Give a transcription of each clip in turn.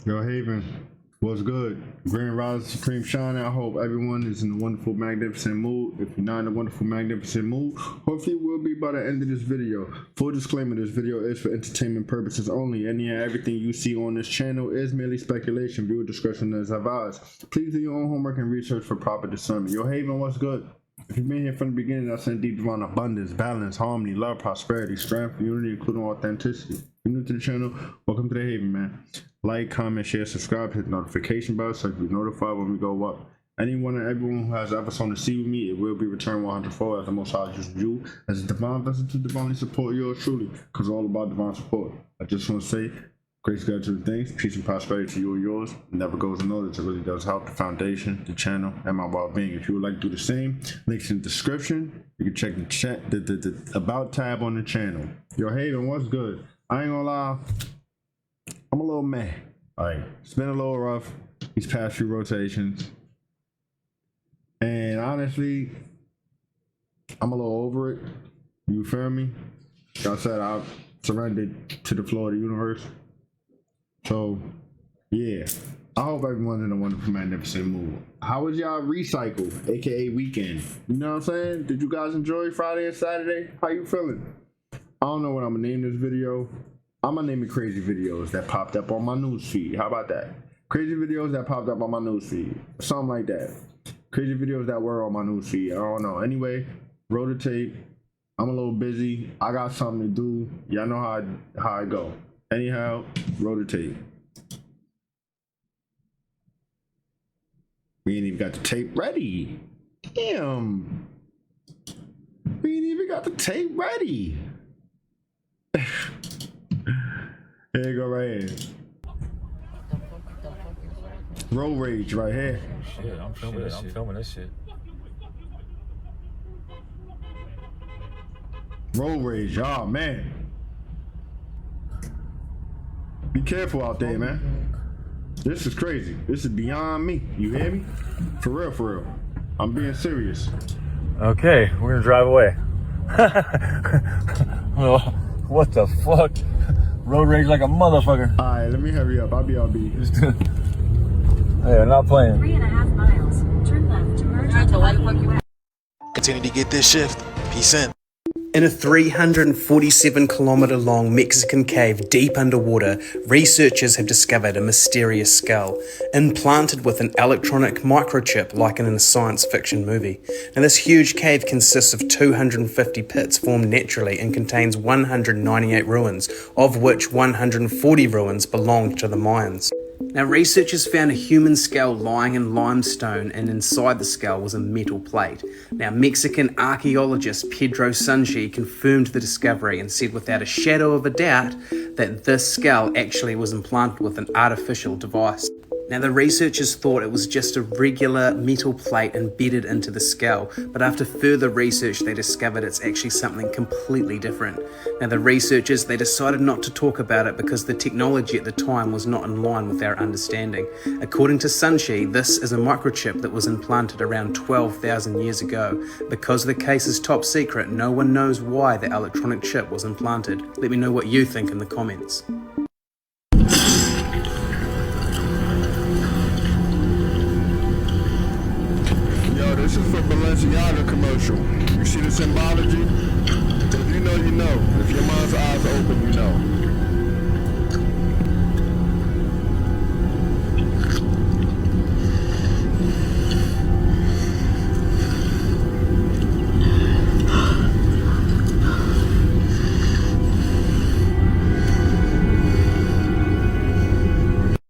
Yo, Haven, what's good? Grand Rise, Supreme Shine. I hope everyone is in a wonderful, magnificent mood. If you're not in a wonderful, magnificent mood, hopefully you will be by the end of this video. Full disclaimer, this video is for entertainment purposes only. Any and everything you see on this channel is merely speculation. Viewer discretion is advised. Please do your own homework and research for proper discernment. Yo, Haven, what's good? If you've been here from the beginning, I send deep divine abundance, balance, harmony, love, prosperity, strength, unity, including authenticity. If you're new to the channel, welcome to the Haven, man. Like, comment, share, subscribe, hit the notification bell so you can be notified when we go up. Anyone and everyone who has ever sown a seed with me, it will be returned 100-fold as the Most High uses you as a divine vessel to divinely support yours truly, because it's all about divine support. I just want to say, grace, gratitude, things, peace and prosperity to you and yours. It never goes unnoticed. It really does help the foundation, the channel, and my well-being. If you would like to do the same, links in the description. You can check the chat, the about tab on the channel. Yo, Haven, what's good? I ain't gonna lie, I'm a little meh. Like, it's been a little rough these past few rotations, and honestly, I'm a little over it. You feel me? Like I said, I've surrendered to the flow of the universe. So, yeah, I hope everyone's in a wonderful, magnificent mood. How was y'all recycle, aka weekend? You know what I'm saying? Did you guys enjoy Friday and Saturday? How you feeling? I don't know what I'm gonna name this video. I'm gonna name it crazy videos that popped up on my newsfeed. How about that? Crazy videos that popped up on my newsfeed. Something like that. Crazy videos that were on my newsfeed. I don't know. Anyway, roll the tape. I'm a little busy. I got something to do. Y'all know how I go. Anyhow, roll the tape. We ain't even got the tape ready. Damn. We ain't even got the tape ready. Here you go, right here. Road rage right here. Shit, I'm filming this shit. Road rage, oh man. Be careful out there, man. This is crazy. This is beyond me. You hear me? For real, for real. I'm being serious. Okay, we're gonna drive away. What the fuck? Road rage like a motherfucker. Alright, let me hurry up. I'll be Hey, I'm not playing. 3.5 miles. Turn left to merge into Lake. Continue to get this shift. Peace in. In a 347-kilometer long Mexican cave deep underwater, researchers have discovered a mysterious skull, implanted with an electronic microchip like in a science fiction movie. Now, this huge cave consists of 250 pits formed naturally and contains 198 ruins, of which 140 ruins belonged to the Mayans. Now, researchers found a human skull lying in limestone, and inside the skull was a metal plate. Now, Mexican archaeologist Pedro Sunchi confirmed the discovery and said without a shadow of a doubt that this skull actually was implanted with an artificial device. Now, the researchers thought it was just a regular metal plate embedded into the skull, but after further research, they discovered it's actually something completely different. Now, the researchers, they decided not to talk about it because the technology at the time was not in line with our understanding. According to Sunchi, this is a microchip that was implanted around 12,000 years ago. Because the case is top secret, no one knows why the electronic chip was implanted. Let me know what you think in the comments. This is for Balenciaga commercial. You see the symbology? If you know, you know. If your mind's eyes open, you know.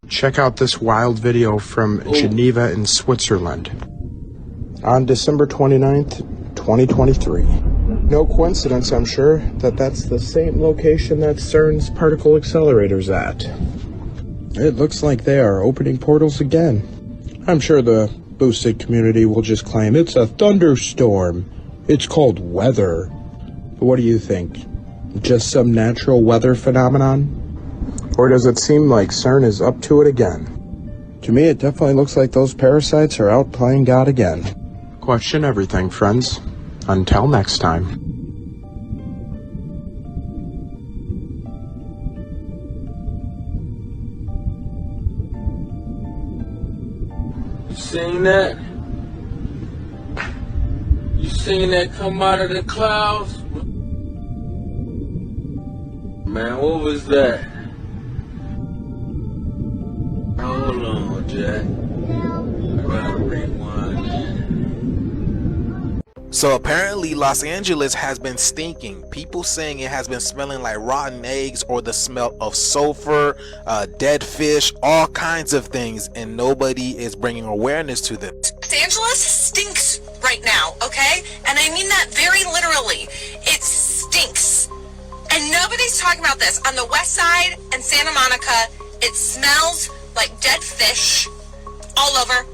Check out this wild video from Geneva in Switzerland on December 29th, 2023. No coincidence, I'm sure, that that's the same location that CERN's particle accelerator's at. It looks like they are opening portals again. I'm sure the boosted community will just claim it's a thunderstorm. It's called weather. But what do you think? Just some natural weather phenomenon? Or does it seem like CERN is up to it again? To me, it definitely looks like those parasites are out playing God again. Question everything, friends. Until next time. seen that? You seen that come out of the clouds? Man, what was that? Hold on, Jack. I gotta rewind. So apparently Los Angeles has been stinking. People saying it has been smelling like rotten eggs or the smell of sulfur, dead fish, all kinds of things, and nobody is bringing awareness to them. Los Angeles stinks right now, okay? And I mean that very literally. It stinks. And nobody's talking about this. On the west side and Santa Monica, it smells like dead fish all over.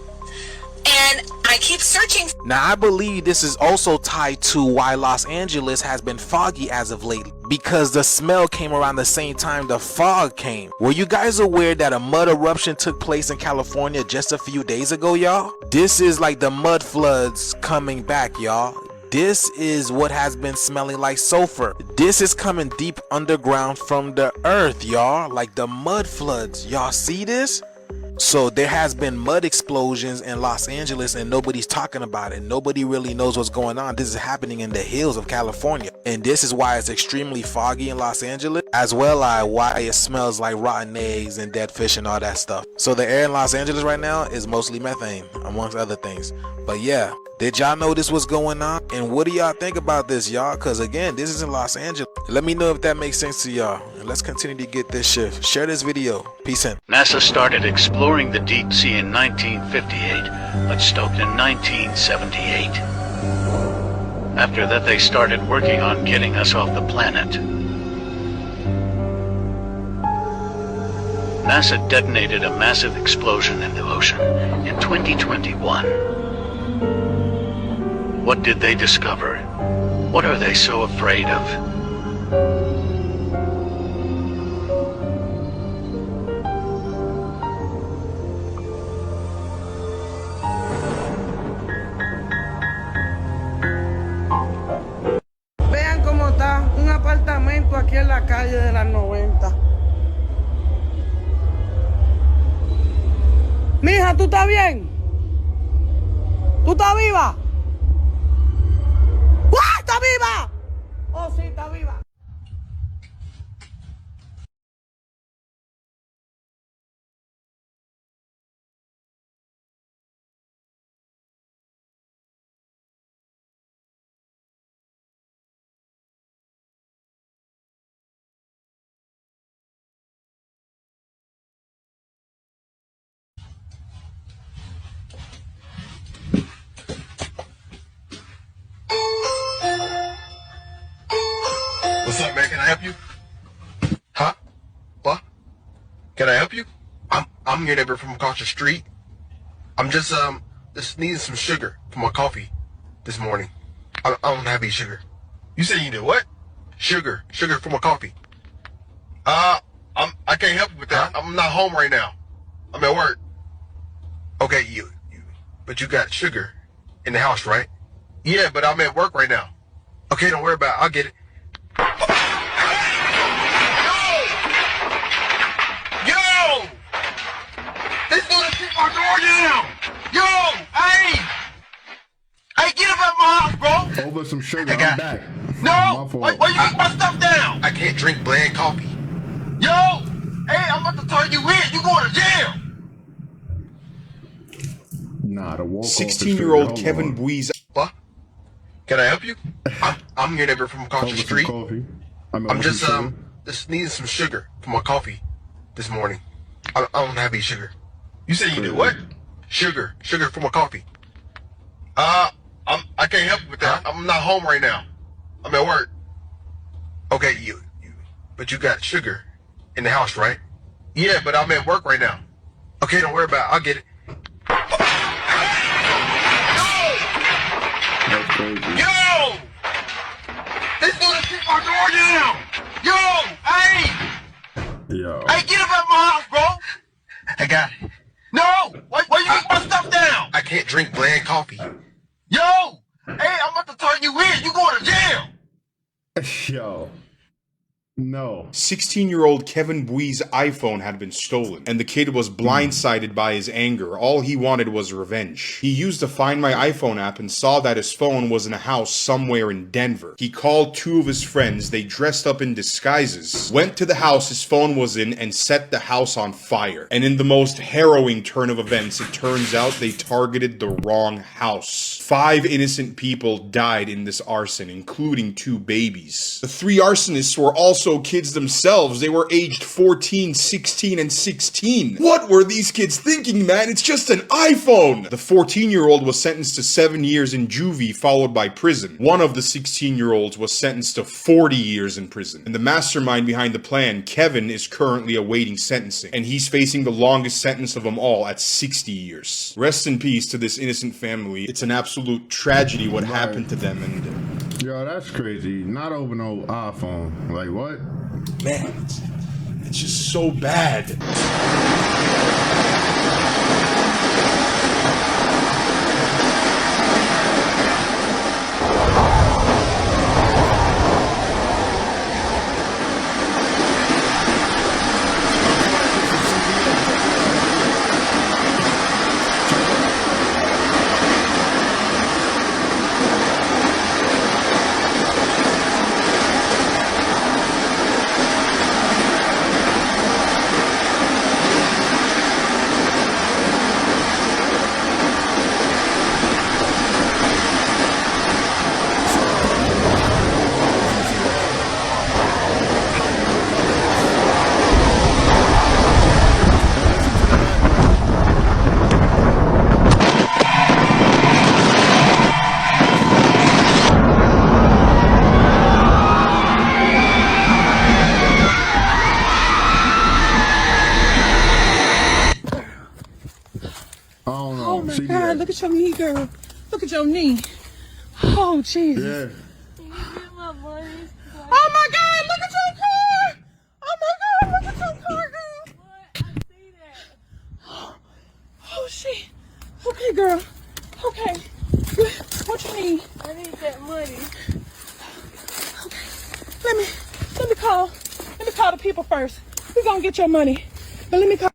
And I keep searching. Now I believe this is also tied to why Los Angeles has been foggy as of late, because the smell came around the same time the fog came. Were you guys aware that a mud eruption took place in California just a few days ago, y'all? This is like the mud floods coming back, y'all. This is what has been smelling like sulfur. This is coming deep underground from the earth, y'all, like the mud floods. Y'all see this? So there has been mud explosions in Los Angeles and nobody's talking about it. Nobody really knows what's going on. This is happening in the hills of California. And this is why it's extremely foggy in Los Angeles, as well as why it smells like rotten eggs and dead fish and all that stuff. So the air in Los Angeles right now is mostly methane, amongst other things. But yeah, did y'all know this was going on? And what do y'all think about this, y'all? Because again, this is in Los Angeles. Let me know if that makes sense to y'all. And let's continue to get this shift. Share this video. Peace in. NASA started exploring the deep sea in 1958, but stopped in 1978. After that, they started working on getting us off the planet. NASA detonated a massive explosion in the ocean in 2021. What did they discover? What are they so afraid of? Vean cómo está un apartamento aquí en la calle de las 90. Mija, ¿tú estás bien? ¿Tú estás viva? ¡Ah, está viva! Oh, sí, está viva. What's up, man? Can I help you? Huh? What? Can I help you? I'm your neighbor from across the street. I'm just needing some sugar for my coffee this morning. I don't have any sugar. You said you did what? Sugar for my coffee. I can't help you with that. I'm not home right now. I'm at work. Okay, but you got sugar in the house, right? Yeah, but I'm at work right now. Okay, don't worry about it. I'll get it. Yo! This dude kicked my door down! Yo! Hey! Hey, get up out my house, bro! Over some sugar, I'm back. No! Why you kick my stuff down? I can't drink bland coffee. Yo! Hey, I'm about to turn you in. You going to jail! Nah, the walk 16-year-old Kevin Buies. What? Can I help you? I'm your neighbor from across the street. I'm just needing some sugar for my coffee this morning. I don't have any sugar. You said you did what? Sugar for my coffee. I can't help you with that. I'm not home right now. I'm at work. Okay, but you got sugar in the house, right? Yeah, but I'm at work right now. Okay, don't worry about it. I'll get it. Yo! This dude kicked my door down! Yo! Hey! Yo. Hey, get up out my house, bro! I got it. No! Why you kick my stuff down? I can't drink bland coffee. Yo! Hey, I'm about to turn you in. You going to jail! Yo. No. 16-year-old Kevin Bui's iPhone had been stolen, and the kid was blindsided by his anger. All he wanted was revenge. He used the Find My iPhone app and saw that his phone was in a house somewhere in Denver. He called 2 of his friends. They dressed up in disguises, went to the house his phone was in, and set the house on fire. And in the most harrowing turn of events, it turns out they targeted the wrong house. 5 innocent people died in this arson, including 2 babies. The 3 arsonists were also kids themselves. They were aged 14, 16, and 16. What were these kids thinking, man? It's just an iPhone! The 14-year-old was sentenced to 7 years in juvie, followed by prison. One of the 16-year-olds was sentenced to 40 years in prison. And the mastermind behind the plan, Kevin, is currently awaiting sentencing. And he's facing the longest sentence of them all at 60 years. Rest in peace to this innocent family. It's an absolute tragedy what happened to them, and yo, that's crazy. Not over no iPhone. Like, what? man, it's just so bad. Oh my God, look at your knee, girl. Look at your knee. Oh, Jesus. Yeah. Oh my God, look at your car. Oh my God, look at your car, girl. What? I see that. Oh, shit. Okay, girl. Okay. What you need? I need that money. Okay. Let me call the people first. We're gonna get your money. But let me call.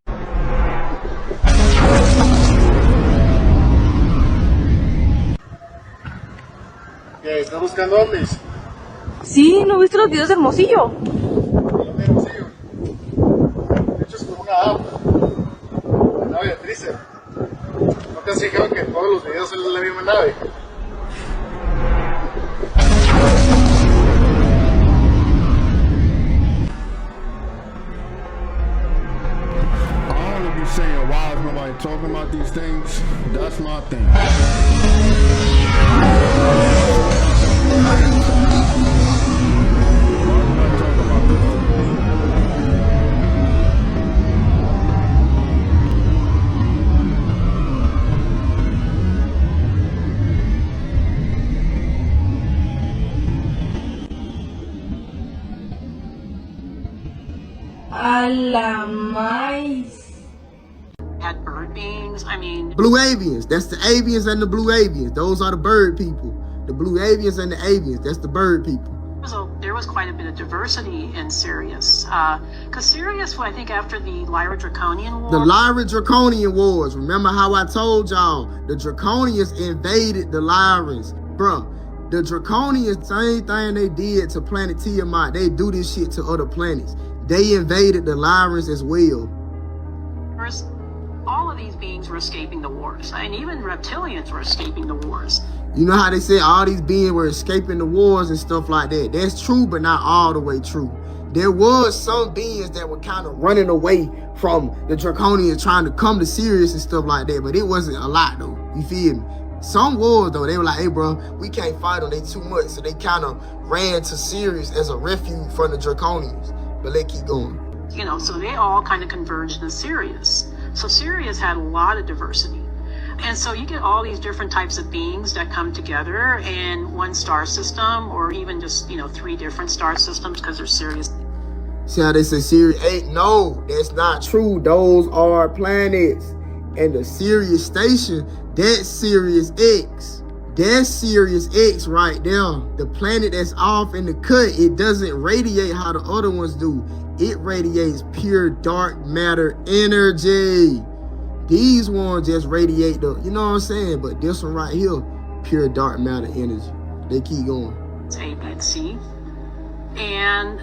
¿Qué? ¿Está buscando ovnis? Sí, ¿no viste los videos de Hermosillo? De Hermosillo. Hechos por una app. Nave Freezer. ¿No te has fijado que todos los videos son de la misma nave? I don't be saying why is nobody talking about these things. That's my thing. A la mais. Had bird beings. I mean, blue avians. That's the avians and the blue avians. Those are the bird people. The blue avians and the avians. That's the bird people. So there was quite a bit of diversity in Sirius. Because Sirius, I think after the Lyra Draconian War. The Lyra Draconian Wars. Remember how I told y'all the Draconians invaded the Lyrans. Bruh, the Draconians, same thing they did to planet Tiamat. They do this shit to other planets. They invaded the Lyrans as well. All of these beings were escaping the wars. And even reptilians were escaping the wars. You know how they say all these beings were escaping the wars and stuff like that? That's true, but not all the way true. There was some beings that were kind of running away from the Draconians trying to come to Sirius and stuff like that, but it wasn't a lot though. You feel me? Some wars though, they were like, hey bro, we can't fight them, they too much. So they kind of ran to Sirius as a refuge from the Draconians. But let's keep going. You know, so they all kind of converged in Sirius. So Sirius had a lot of diversity. And so you get all these different types of beings that come together in one star system, or even just, 3 different star systems because they're Sirius. See how they say Sirius 8? No, that's not true. Those are planets. And the Sirius station, that's Sirius X. That's Sirius X right there. The planet that's off in the cut, it doesn't radiate how the other ones do. It radiates pure dark matter energy. These ones just radiate the, you know what I'm saying? But this one right here, pure dark matter energy. They keep going. It's A, B, and C. And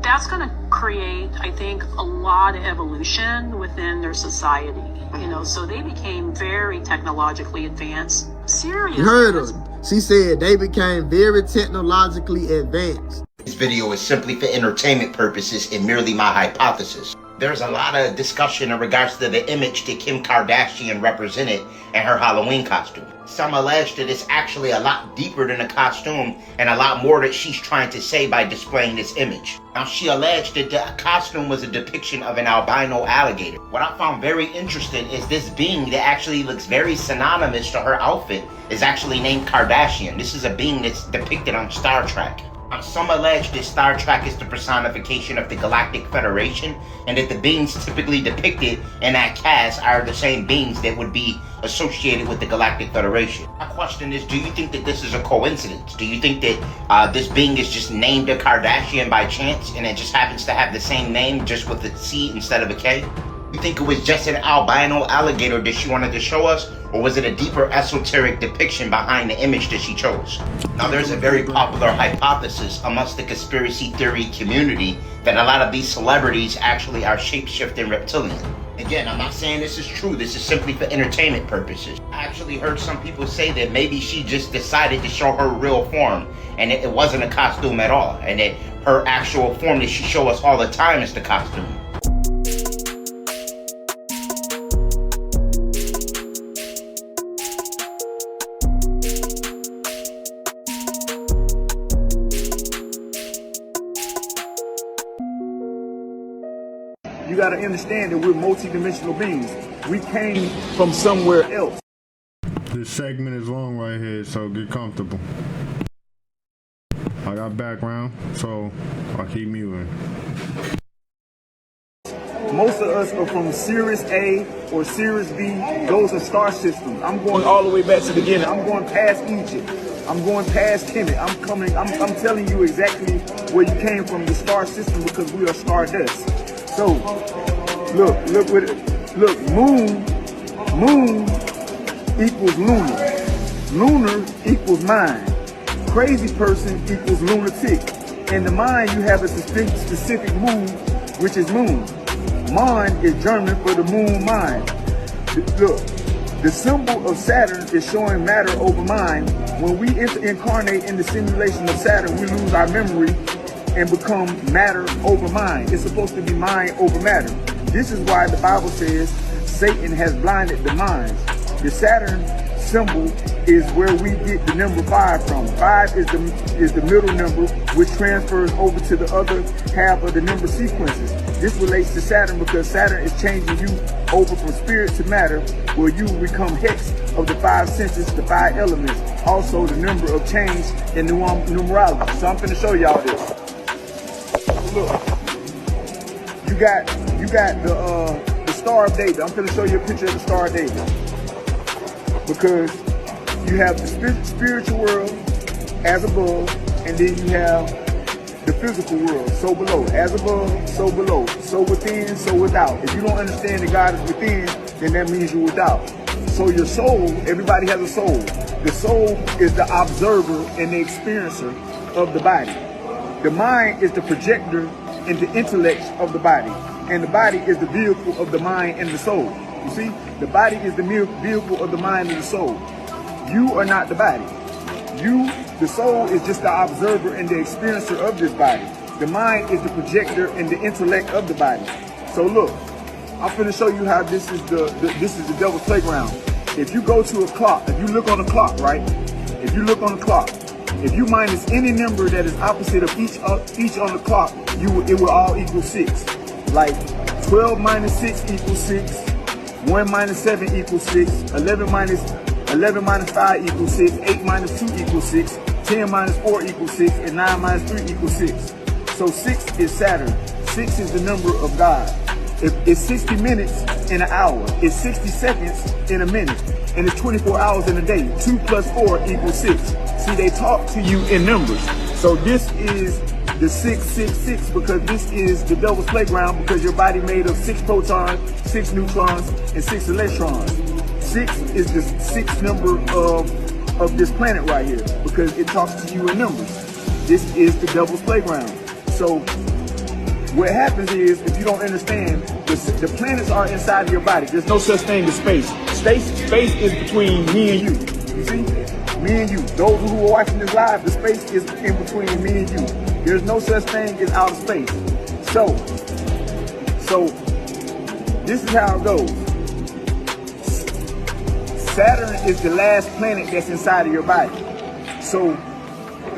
that's going to create, I think, a lot of evolution within their society. You know, so they became very technologically advanced. Serious. You heard her. She said they became very technologically advanced. This video is simply for entertainment purposes and merely my hypothesis. There's a lot of discussion in regards to the image that Kim Kardashian represented in her Halloween costume. Some allege that it's actually a lot deeper than a costume and a lot more that she's trying to say by displaying this image. Now, she alleged that the costume was a depiction of an albino alligator. What I found very interesting is this being that actually looks very synonymous to her outfit is actually named Kardashian. This is a being that's depicted on Star Trek. Some allege that Star Trek is the personification of the Galactic Federation, and that the beings typically depicted in that cast are the same beings that would be associated with the Galactic Federation. My question is, do you think that this is a coincidence? Do you think that this being is just named a Kardashian by chance, and it just happens to have the same name, just with a C instead of a K? You think it was just an albino alligator that she wanted to show us, or was it a deeper esoteric depiction behind the image that she chose? Now, there's a very popular hypothesis amongst the conspiracy theory community that a lot of these celebrities actually are shape-shifting reptilian. Again, I'm not saying this is true, this is simply for entertainment purposes. I actually heard some people say that maybe she just decided to show her real form, and it wasn't a costume at all, and that her actual form that she shows us all the time is the costume. You got to understand that we're multidimensional beings. We came from somewhere else. This segment is long right here, so get comfortable. I got background, so I'll keep muting. Most of us are from Sirius A or Sirius B. Those are star systems. I'm going all the way back to the beginning. I'm going past Egypt. I'm going past Kemet. I'm telling you exactly where you came from, the star system, because we are stardust. So, look with it. Look, moon equals lunar. Lunar equals mind. Crazy person equals lunatic. In the mind, you have a specific moon, which is moon. Mind is German for the moon mind. Look, the symbol of Saturn is showing matter over mind. When we incarnate in the simulation of Saturn, we lose our memory and become matter over mind. It's supposed to be mind over matter. This is why the Bible says Satan has blinded the minds. The Saturn symbol is where we get the number 5 from. 5 is the middle number, which transfers over to the other half of the number sequences. This relates to Saturn because Saturn is changing you over from spirit to matter, where you become hex of the 5 senses, the 5 elements. Also, the number of change in numerology. So I'm going to show y'all this. Look, you got the Star of David. I'm going to show you a picture of the Star of David, because you have the spiritual world as above, and then you have the physical world, so below. As above, so below. So within, so without. If you don't understand that God is within, then that means you're without. So your soul, everybody has a soul. The soul is the observer and the experiencer of the body. The mind is the projector and the intellect of the body. And the body is the vehicle of the mind and the soul. You see? The body is the vehicle of the mind and the soul. You are not the body. You, the soul, is just the observer and the experiencer of this body. The mind is the projector and the intellect of the body. So look, I'm going to show you how this is the devil's playground. If you go to a clock, if you look on the clock, right? If you look on the clock, if you minus any number that is opposite of each on the clock, it will all equal 6. Like 12 minus 6 equals 6. 1 minus 7 equals 6. 11 minus 5 equals 6. 8 minus 2 equals 6. 10 minus 4 equals 6. And 9 minus 3 equals 6. So 6 is Saturn. 6 is the number of God. It's 60 minutes in an hour. It's 60 seconds in a minute. and it's 24 hours in a day. 2 plus 4 equals 6. See, they talk to you in numbers. So this is the 666 because this is the devil's playground because your body made of 6 protons, 6 neutrons, and 6 electrons. 6 is the 6th number of this planet right here because it talks to you in numbers. This is the devil's playground. So what happens is, if you don't understand, the planets are inside of your body. There's no such thing as space. Space is between me and you. You see? Me and you. Those who are watching this live, the space is in between me and you. There's no such thing as outer space. So this is how it goes. Saturn is the last planet that's inside of your body. So,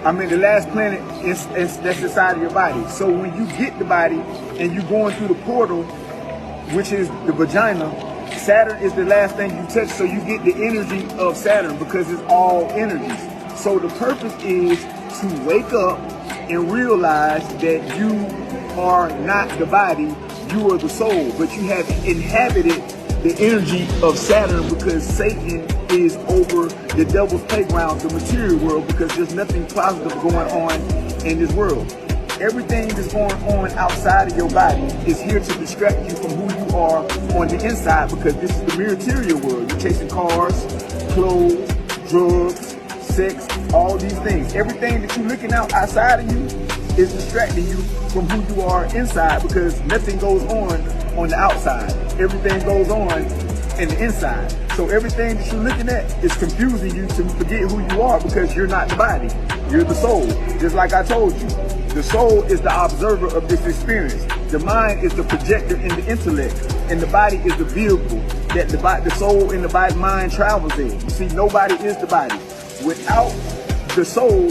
I mean, the last planet that's inside of your body. So when you get the body and you're going through the portal, which is the vagina, Saturn is the last thing you touch, so you get the energy of Saturn because it's all energies. So the purpose is to wake up and realize that you are not the body, you are the soul, but you have inhabited the energy of Saturn because Satan is over the devil's playground, the material world, because there's nothing positive going on in this world. Everything that's going on outside of your body is here to distract you from who you are on the inside because this is the material world. You're chasing cars, clothes, drugs, sex, all these things. Everything that you're looking out outside of you is distracting you from who you are inside because nothing goes on the outside. Everything goes on in the inside. So everything that you're looking at is confusing you to forget who you are because you're not the body. You're the soul. Just like I told you. The soul is the observer of this experience. The mind is the projector in the intellect. And the body is the vehicle that the soul and the body mind travels in. You see, nobody is the body. Without the soul,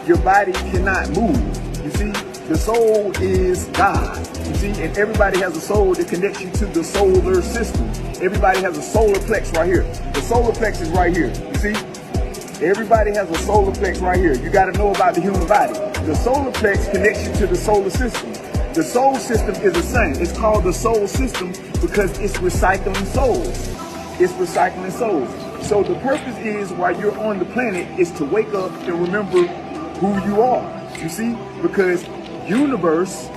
your body cannot move. You see, the soul is God. You see, and everybody has a soul that connects you to the solar system. Everybody has a solar plex right here. The solar plex is right here. You see, everybody has a solar plex right here. You got to know about the human body. The solar plex connects you to the solar system. The soul system is the sun. It's called the soul system because it's recycling souls. It's recycling souls. So the purpose is, while you're on the planet, is to wake up and remember who you are. You see, because universe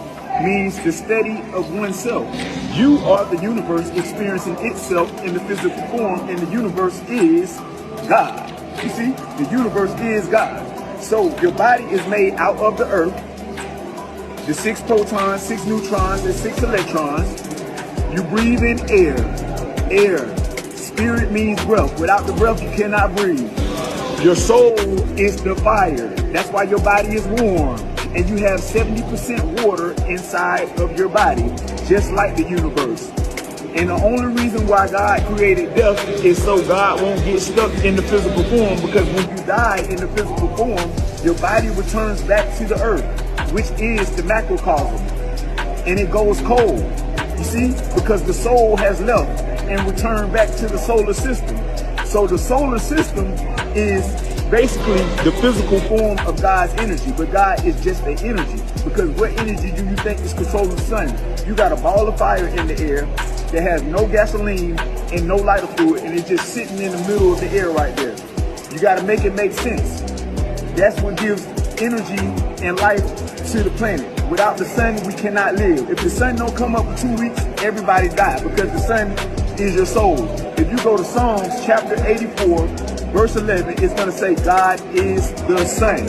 means the study of oneself. You are the universe experiencing itself in the physical form, and the universe is God. You see, the universe is God. So your body is made out of the earth, the 6 protons, 6 neutrons, and 6 electrons. You breathe in air. Air. Spirit means breath. Without the breath, you cannot breathe. Your soul is the fire. That's why your body is warm. And you have 70% water inside of your body, just like the universe. And the only reason why God created death is so God won't get stuck in the physical form, because when you die in the physical form, your body returns back to the earth, which is the macrocosm, and it goes cold. You see, because the soul has left and returned back to the solar system. So the solar system is basically the physical form of God's energy, but God is just an energy. Because what energy do you think is controlling the sun? You got a ball of fire in the air that has no gasoline and no lighter fluid, and it's just sitting in the middle of the air right there. You got to make it make sense. That's what gives energy and life to the planet. Without the sun, we cannot live. If the sun don't come up for 2 weeks, everybody dies, because the sun is your soul. If you go to Psalms chapter 84, verse 11, it's going to say God is the Son.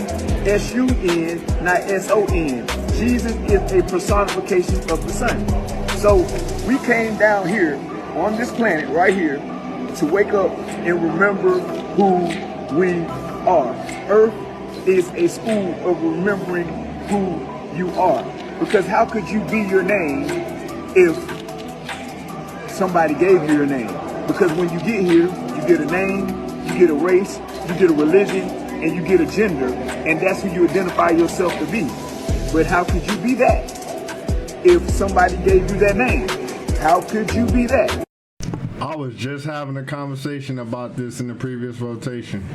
S-U-N, not S-O-N. Jesus is a personification of the Son. So we came down here on this planet right here to wake up and remember who we are. Earth is a school of remembering who you are. Because how could you be your name if somebody gave you your name? Because when you get here, you get a name, you get a race, you get a religion, and you get a gender, and that's who you identify yourself to be. But how could you be that if somebody gave you that name? How could you be that? I was just having a conversation about this in the previous rotation.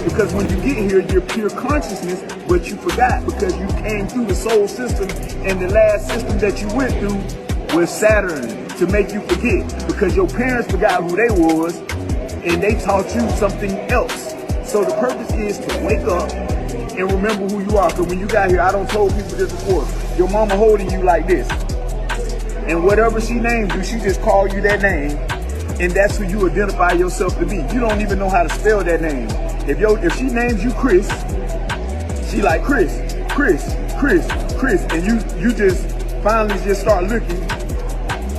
Because when you get here, you're pure consciousness, but you forgot because you came through the soul system, and the last system that you went through was Saturn, to make you forget. Because your parents forgot who they was, and they taught you something else. So the purpose is to wake up and remember who you are. Because when you got here, I don't told people this before. Your mama holding you like this. And whatever she names you, she just call you that name. And that's who you identify yourself to be. You don't even know how to spell that name. If she names you Chris, she like Chris. And you just finally just start looking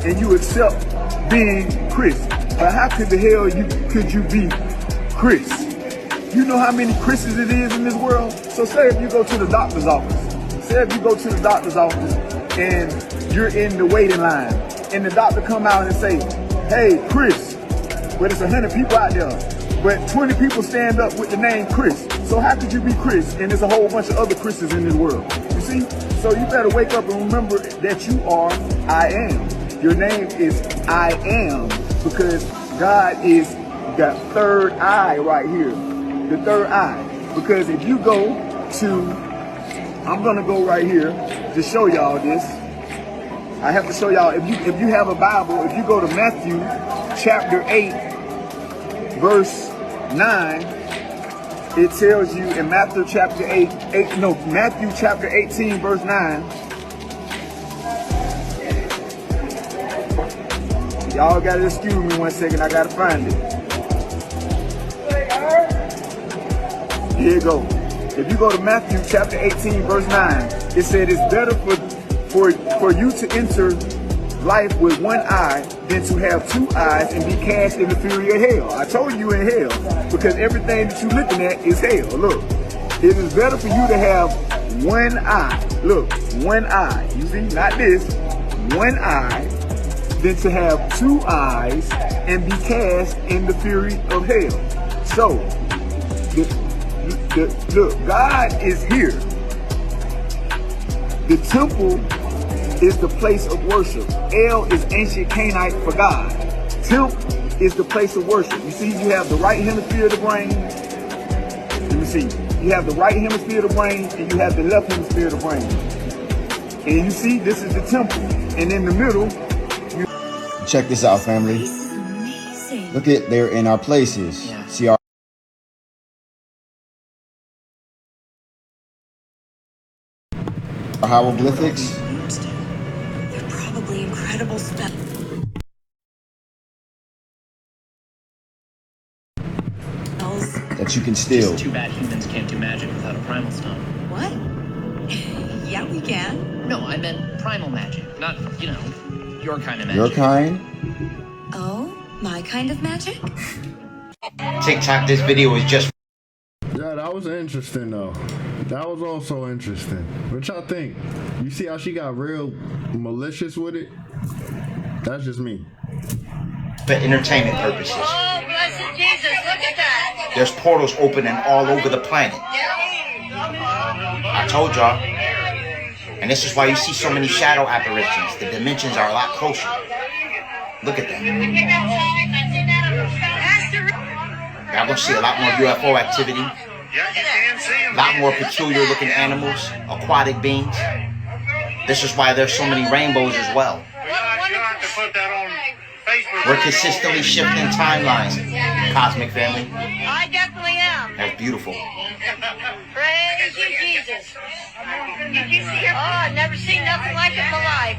and you accept being Chris. But how could the hell could you be Chris? You know how many Chris's it is in this world? So say if you go to the doctor's office. And you're in the waiting line. And the doctor come out and say, hey, Chris. But it's 100 people out there. But 20 people stand up with the name Chris. So how could you be Chris? And there's a whole bunch of other Chris's in this world. You see? So you better wake up and remember that you are I am. Your name is I am. Because God is the third eye right here. The third eye. Because if you go to, I'm gonna go right here to show y'all this. I have to show y'all, if you have a Bible, if you go to Matthew chapter 8, verse 9, it tells you in Matthew chapter 18, verse 9. Y'all gotta excuse me one second, I gotta find it. Here you go. If you go to Matthew chapter 18, verse 9, it said it's better for you to enter life with one eye than to have two eyes and be cast in the fury of hell. I told you in hell, because everything that you're looking at is hell. Look, it is better for you to have one eye. Look, one eye. You see, not this. One eye than to have two eyes and be cast in the fury of hell. So, look, God is here. The temple is the place of worship. El is ancient Canaanite for God. Temp is the place of worship. You see, you have the right hemisphere of the brain. Let me see. You have the right hemisphere of the brain and you have the left hemisphere of the brain. And you see, this is the temple. And in the middle, check this out, family. Look at, they're in our places. Yeah. See our hieroglyphics. They're probably incredible spells. That you can steal. Just too bad humans can't do magic without a primal stone. What? Yeah, we can. No, I meant primal magic, not, your kind of magic. Your kind? Oh, my kind of magic? TikTok, this video is just... Yeah, that was interesting though. That was also interesting. What y'all think? You see how she got real malicious with it? That's just me. For entertainment purposes. Oh, blessed Jesus, look at that. There's portals opening all over the planet. I told y'all. And this is why you see so many shadow apparitions. The dimensions are a lot closer. Look at that. Y'all gonna see a lot more UFO activity. A lot more peculiar looking animals, aquatic beings. This is why there's so many rainbows as well. We're consistently shifting timelines, Cosmic Family. I definitely am. That's beautiful. Praise you, Jesus. Did you see her? Oh, I've never seen nothing like it in my life.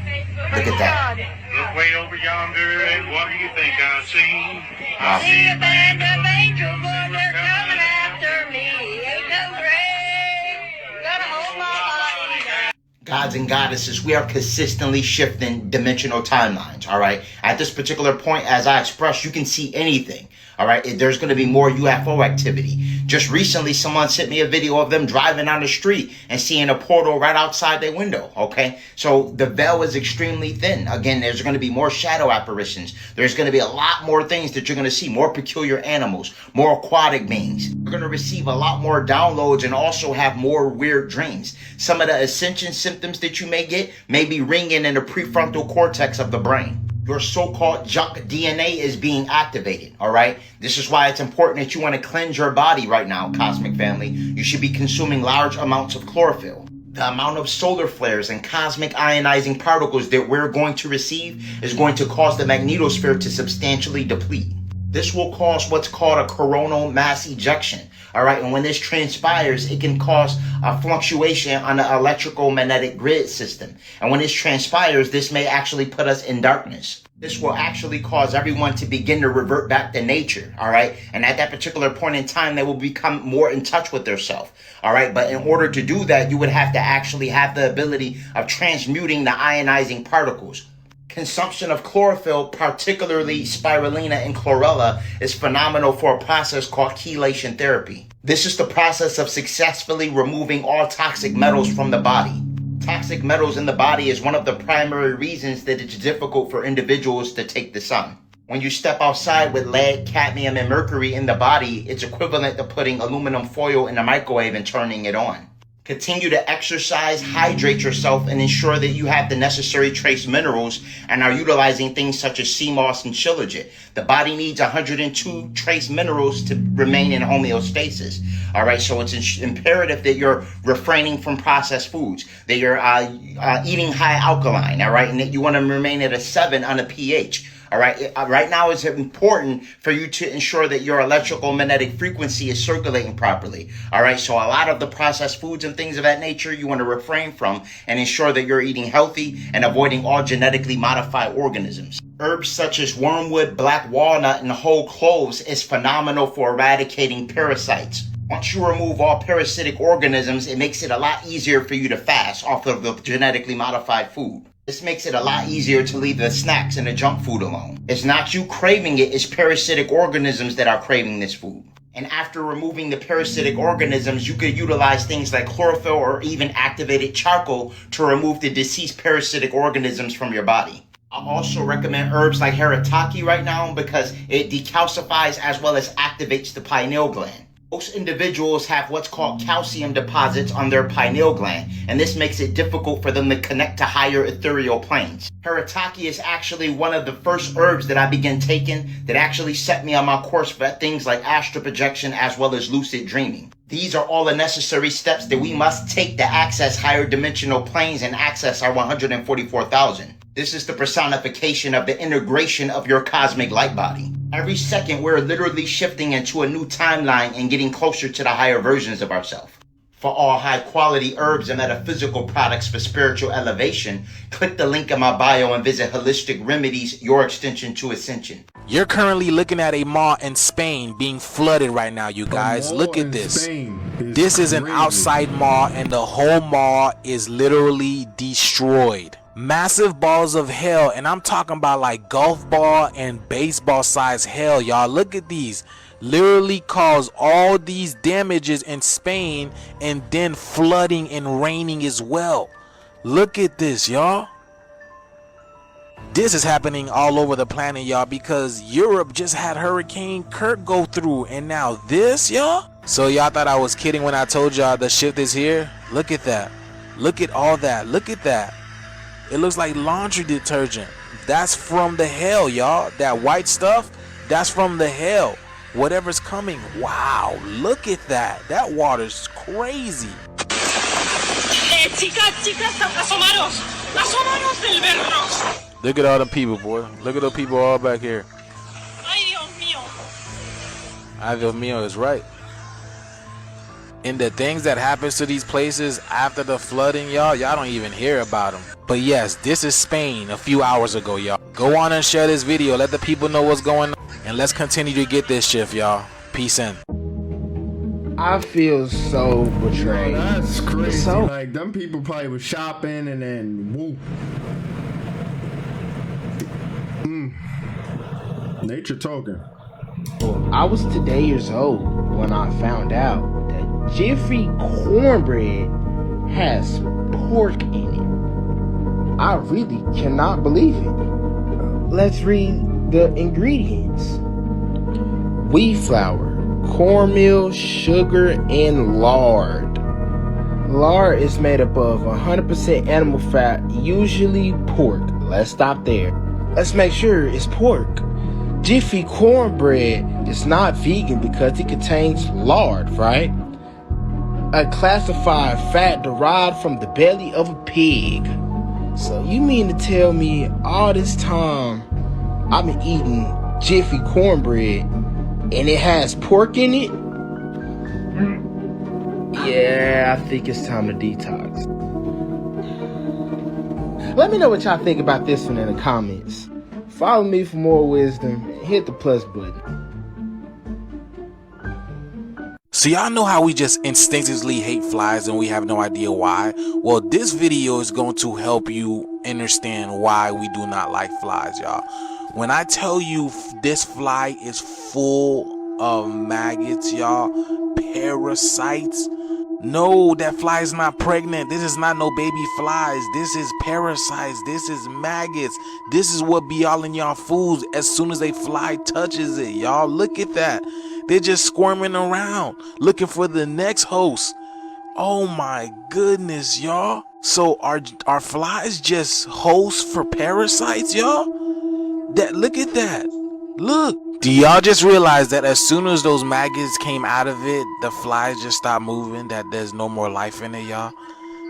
Look at that. Look way over yonder, and what do you think I see? I see a band of angels, Lord, they're coming after me. Ain't no grave, gotta hold my body down. Gods and goddesses, we are consistently shifting dimensional timelines, all right? At this particular point, as I expressed, you can see anything, all right? There's going to be more UFO activity. Just recently, someone sent me a video of them driving down the street and seeing a portal right outside their window, okay? So the veil is extremely thin. Again, there's going to be more shadow apparitions. There's going to be a lot more things that you're going to see, more peculiar animals, more aquatic beings. You're going to receive a lot more downloads and also have more weird dreams. Some of the ascension symptoms that you may get may be ringing in the prefrontal cortex of the brain. Your so-called junk DNA is being activated, all right? This is why it's important that you want to cleanse your body right now, Cosmic Family. You should be consuming large amounts of chlorophyll. The amount of solar flares and cosmic ionizing particles that we're going to receive is going to cause the magnetosphere to substantially deplete. This will cause what's called a coronal mass ejection. All right, and when this transpires, it can cause a fluctuation on the electrical magnetic grid system. And when this transpires, this may actually put us in darkness. This will actually cause everyone to begin to revert back to nature, all right? And at that particular point in time, they will become more in touch with themselves, all right? But in order to do that, you would have to actually have the ability of transmuting the ionizing particles. Consumption of chlorophyll, particularly spirulina and chlorella, is phenomenal for a process called chelation therapy. This is the process of successfully removing all toxic metals from the body. Toxic metals in the body is one of the primary reasons that it's difficult for individuals to take the sun. When you step outside with lead, cadmium, and mercury in the body, it's equivalent to putting aluminum foil in a microwave and turning it on. Continue to exercise, hydrate yourself, and ensure that you have the necessary trace minerals and are utilizing things such as sea moss and shilajit. The body needs 102 trace minerals to remain in homeostasis. All right, so it's imperative that you're refraining from processed foods, that you're eating high alkaline, all right, and that you want to remain at a 7 on a pH. All right. Right now, it's important for you to ensure that your electrical magnetic frequency is circulating properly. All right. So a lot of the processed foods and things of that nature you want to refrain from and ensure that you're eating healthy and avoiding all genetically modified organisms. Herbs such as wormwood, black walnut, and whole cloves is phenomenal for eradicating parasites. Once you remove all parasitic organisms, it makes it a lot easier for you to fast off of the genetically modified food. This makes it a lot easier to leave the snacks and the junk food alone. It's not you craving it, it's parasitic organisms that are craving this food. And after removing the parasitic organisms, you could utilize things like chlorophyll or even activated charcoal to remove the deceased parasitic organisms from your body. I also recommend herbs like haritaki right now because it decalcifies as well as activates the pineal gland. Most individuals have what's called calcium deposits on their pineal gland, and this makes it difficult for them to connect to higher ethereal planes. Haritaki is actually one of the first herbs that I began taking that actually set me on my course for things like astral projection as well as lucid dreaming. These are all the necessary steps that we must take to access higher dimensional planes and access our 144,000. This is the personification of the integration of your cosmic light body. Every second, we're literally shifting into a new timeline and getting closer to the higher versions of ourselves. For all high-quality herbs and metaphysical products for spiritual elevation, click the link in my bio and visit Holistic Remedies, your extension to ascension. You're currently looking at a mall in Spain being flooded right now, you guys. Look at this. This is an outside mall, and the whole mall is literally destroyed. Massive balls of hell, and I'm talking about like golf ball and baseball size hell, y'all. Look at these. Literally caused all these damages in Spain and then flooding and raining as well. Look at this, y'all. This is happening all over the planet, y'all, because Europe just had Hurricane Kurt go through, and now this, y'all. So y'all thought I was kidding when I told y'all the shift is here? Look at that. Look at all that. Look at that. It looks like laundry detergent. That's from the hell, y'all. That white stuff, that's from the hell. Whatever's coming. Wow, look at that. That water's crazy. Look at all the people, boy. Look at the people all back here. Ay, Dios mío is right. And the things that happens to these places after the flooding, y'all don't even hear about them. But yes, this is Spain a few hours ago, y'all. Go on and share this video. Let the people know what's going on. And let's continue to get this shift, y'all. Peace in. I feel so betrayed. That's crazy. Like, them people probably was shopping and then whoop. Nature talking. I was today years old when I found out that Jiffy cornbread has pork in it. I really cannot believe it. Let's read the ingredients. Wheat flour, cornmeal, sugar, and lard. Lard is made up of 100% animal fat, usually pork. Let's stop there. Let's make sure it's pork. Jiffy cornbread is not vegan because it contains lard, right? A classified fat derived from the belly of a pig. So you mean to tell me all this time I've been eating Jiffy cornbread and it has pork in it, yeah, I think it's time to detox. Let me know what y'all think about this one in the comments. Follow me for more wisdom. Hit the plus button. So y'all know how we just instinctively hate flies and we have no idea why? Well, this video is going to help you understand why we do not like flies, y'all. When I tell you this fly is full of maggots, y'all, parasites. No, that fly is not pregnant. This is not no baby flies. This is parasites. This is maggots. This is what be all in y'all foods as soon as a fly touches it, y'all. Look at that. They're just squirming around, looking for the next host. Oh my goodness, y'all. So are flies just hosts for parasites, y'all? Look at that. Look. Do y'all just realize that as soon as those maggots came out of it, the flies just stopped moving, that there's no more life in it, y'all?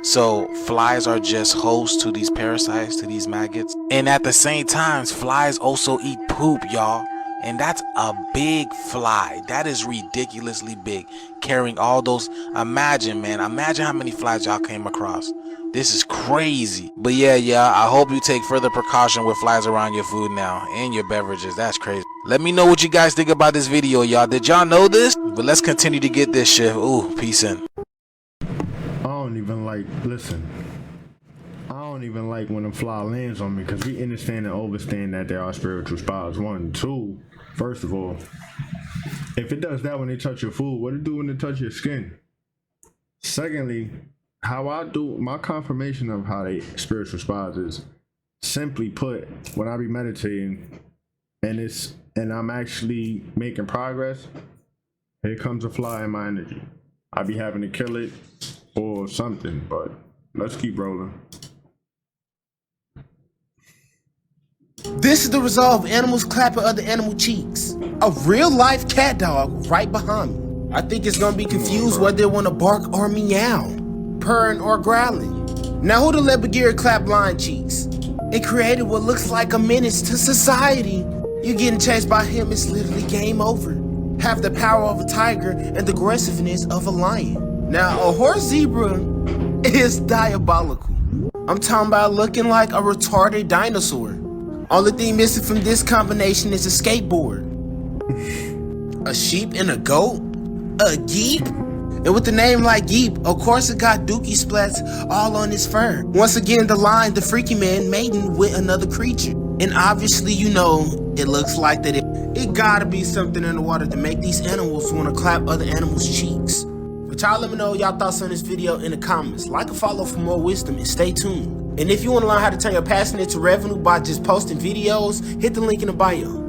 So flies are just hosts to these parasites, to these maggots. And at the same time, flies also eat poop, y'all. And that's a big fly. That is ridiculously big. Carrying all those. Imagine, man. Imagine how many flies y'all came across. This is crazy. But yeah, I hope you take further precaution with flies around your food now and your beverages. That's crazy. Let me know what you guys think about this video, y'all. Did y'all know this? But let's continue to get this shit. Ooh, peace in. I don't even like when a fly lands on me, because we understand and understand that there are spiritual spies. 1, 2, first of all, if it does that when they touch your food, what it do when it touch your skin? Secondly, how I do my confirmation of how they spiritual spies is simply put, when I be meditating and I'm actually making progress, here comes a fly in my energy. I be having to kill it or something, but let's keep rolling. This is the result of animals clapping other animal cheeks. A real life cat dog right behind me. I think it's gonna be confused whether they wanna bark or meow, purring or growling. Now who to let Bagheera clap lion cheeks? It created what looks like a menace to society. You getting chased by him, it's literally game over. Have the power of a tiger and the aggressiveness of a lion. Now a horse zebra is diabolical. I'm talking about looking like a retarded dinosaur. Only thing missing from this combination is a skateboard. A sheep and a goat? A geep? And with the name like Geep, of course it got dookie splats all on its fur. Once again, the lion, the freaky man, mating with another creature. And obviously, you know, it looks like that it gotta be something in the water to make these animals wanna clap other animals' cheeks. But y'all let me know y'all thoughts on this video in the comments. Like and follow for more wisdom and stay tuned. And if you wanna learn how to turn your passion into revenue by just posting videos, hit the link in the bio.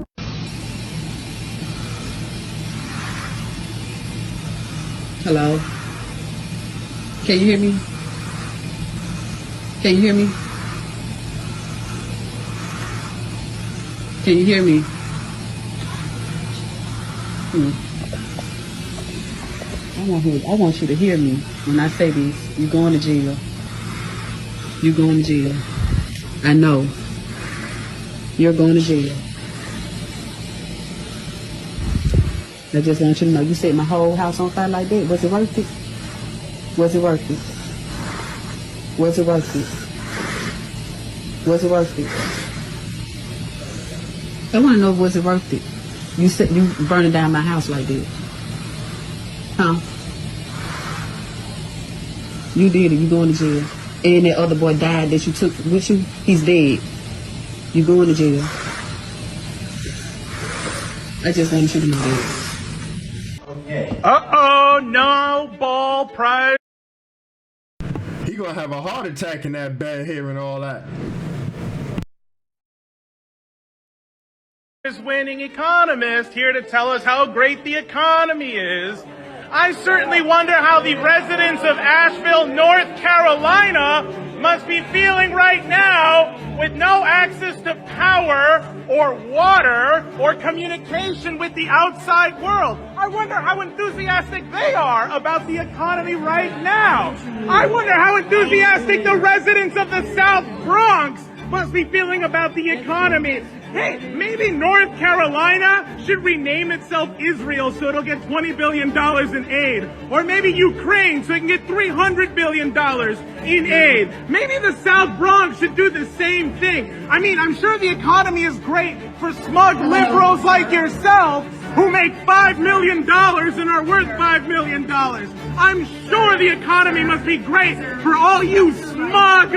Hello? Can you hear me? Can you hear me? Can you hear me? I want you to hear me when I say this. You're going to jail. You're going to jail. I know. You're going to jail. I just want you to know, you set my whole house on fire like that. Was it worth it? Was it worth it? Was it worth it? Was it worth it? I want to know, was it worth it? You said you burning down my house like that. Huh? You did it. You going to jail. And that other boy died that you took with you. He's dead. You going to jail. I just want you to know that. Uh-oh, no ball prize. He gonna have a heart attack in that bed hearing all that. Winning economist here to tell us how great the economy is. I certainly wonder how the residents of Asheville, North Carolina must be feeling right now with no access to power or water or communication with the outside world. I wonder how enthusiastic they are about the economy right now. I wonder how enthusiastic the residents of the South Bronx must be feeling about the economy. Hey, maybe North Carolina should rename itself Israel so it'll get $20 billion in aid. Or maybe Ukraine so it can get $300 billion in aid. Maybe the South Bronx should do the same thing. I mean, I'm sure the economy is great for smug liberals like yourself who make $5 million and are worth $5 million. I'm sure the economy must be great for all you smug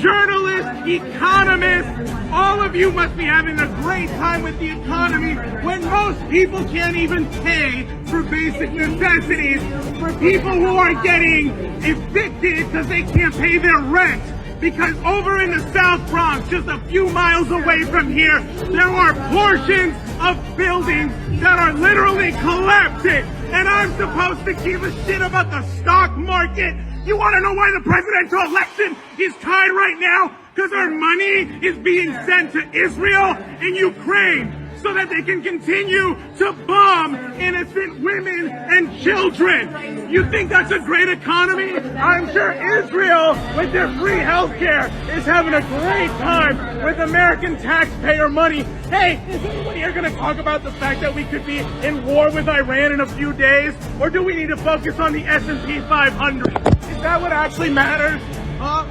journalists, economists. All of you must be having a great time with the economy when most people can't even pay for basic necessities, for people who are getting evicted because they can't pay their rent. Because over in the South Bronx, just a few miles away from here, there are portions of buildings that are literally collapsing. And I'm supposed to give a shit about the stock market? You want to know why the presidential election is tied right now? Because our money is being sent to Israel and Ukraine so that they can continue to bomb innocent women and children. You think that's a great economy? I'm sure Israel, with their free healthcare, is having a great time with American taxpayer money. Hey, is anyone here going to talk about the fact that we could be in war with Iran in a few days? Or do we need to focus on the S&P 500? Is that what actually matters?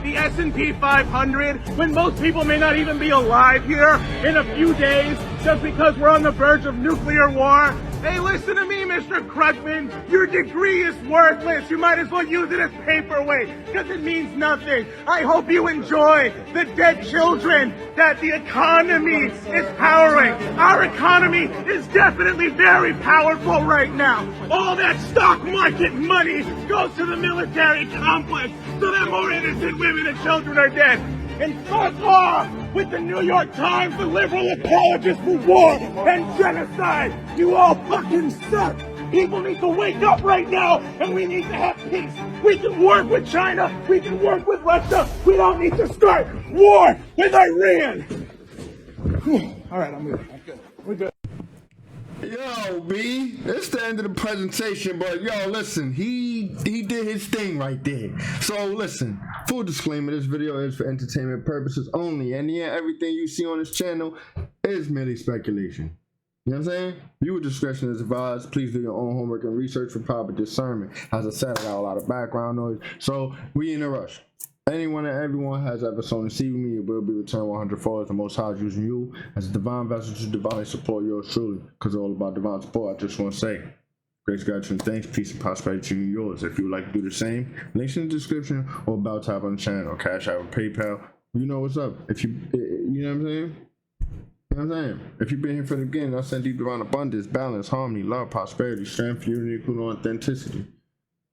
The S&P 500, when most people may not even be alive here in a few days just because we're on the verge of nuclear war. Hey, listen to me, Mr. Krugman. Your degree is worthless. You might as well use it as paperweight because it means nothing. I hope you enjoy the dead children that the economy is powering. Our economy is definitely very powerful right now. All that stock market money goes to the military complex so that more innocent women and children are dead. And fuck off with the New York Times, the liberal apologists for war and genocide. You all fucking suck. People need to wake up right now, and we need to have peace. We can work with China. We can work with Russia. We don't need to start war with Iran. All right, I'm good. We're good. Yo, B, it's the end of the presentation, but yo, listen, he did his thing right there. So listen, full disclaimer, this video is for entertainment purposes only, and yeah, everything you see on this channel is merely speculation. You know what I'm saying? Viewer discretion is advised. Please do your own homework and research for proper discernment. As I said, I got a lot of background noise, so we in a rush. Anyone and everyone has ever sown a seed with me, it will be returned 100-fold as the Most High is using you as a divine vessel to divinely support yours truly. Because it's all about divine support, I just want to say, grace, gratitude, and thanks, peace, and prosperity to you yours. If you would like to do the same, links in the description or about tap on the channel, Cash App, or PayPal. You know what's up. If you know what I'm saying? You know what I'm saying? If you've been here for the beginning, I send deep divine abundance, balance, harmony, love, prosperity, strength, unity, and authenticity.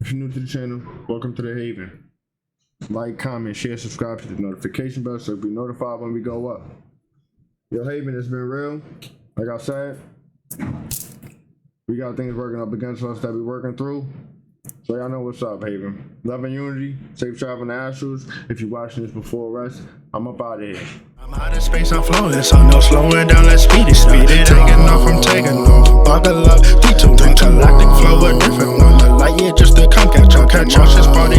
If you're new to the channel, welcome to the Haven. Like, comment, share, subscribe to the notification bell so you'll be notified when we go up. Yo, Haven, it's been real. Like I said, we got things working up against us that we're working through. So y'all know what's up, Haven. Love and unity, safe travel in the Astros. If you're watching this before rest, I'm up out of here. I'm out of space, I'm flowing, so no slowing down, let's speed it. Taking off, I'm taking off. Buckle up, D2, galactic flow, a different one. The light, yeah, just to come catch on. Catch on, this party.